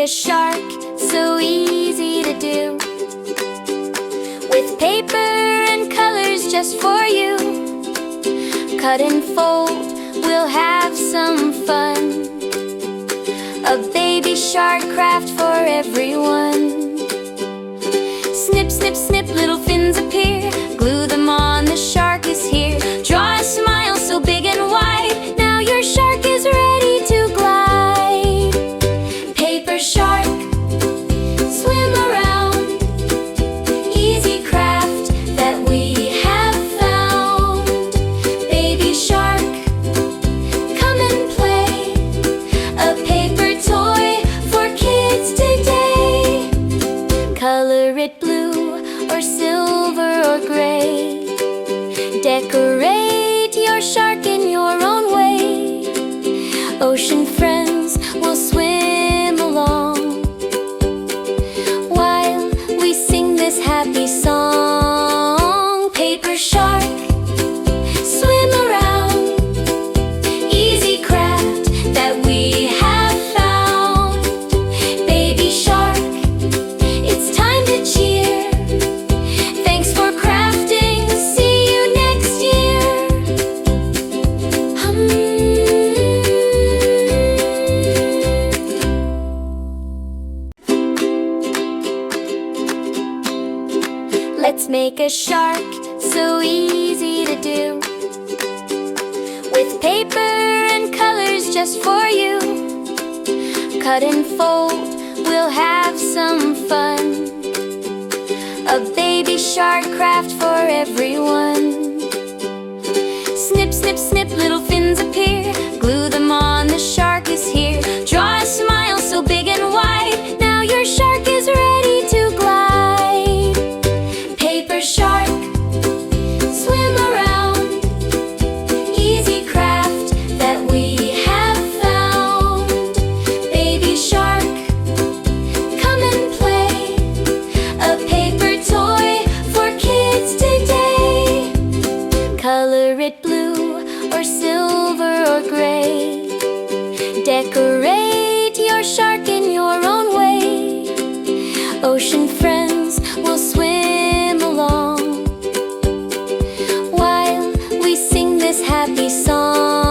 a shark, so easy to do. With paper and colors just for you. Cut and fold, we'll have some fun. A baby shark craft for everyone. Snip, snip, snip, little fins appear. Glue them on, the shark is here. Draw a smile so big and wide. Now your shark is ready to glide. Paper shark, swim around. Easy craft that we have found. Baby shark, come and play. A paper toy for kids today. Color it blue or silver or gray. Decorate your shark in your own way. Ocean friends will swim along while we sing this happy song. Paper shark, swim around. Easy craft that we have found. Baby shark, it's time to cheer. Thanks for crafting. See you next year. Let's make a shark, so easy to do. With paper and colors just for you. Cut and fold, we'll have some fun. A baby shark craft for everyone. Snip, snip, snip, little fins appear. Glue them on, the shark is here. Draw a smile so big and wide. Now your shark is ready to glide. Paper shark, swim around. Easy craft that we have found. Baby shark, come and play. A paper toy for kids today. Color it blue or silver or gray. Decorate your shark in your own way. Ocean friends will swim along while we sing this happy song.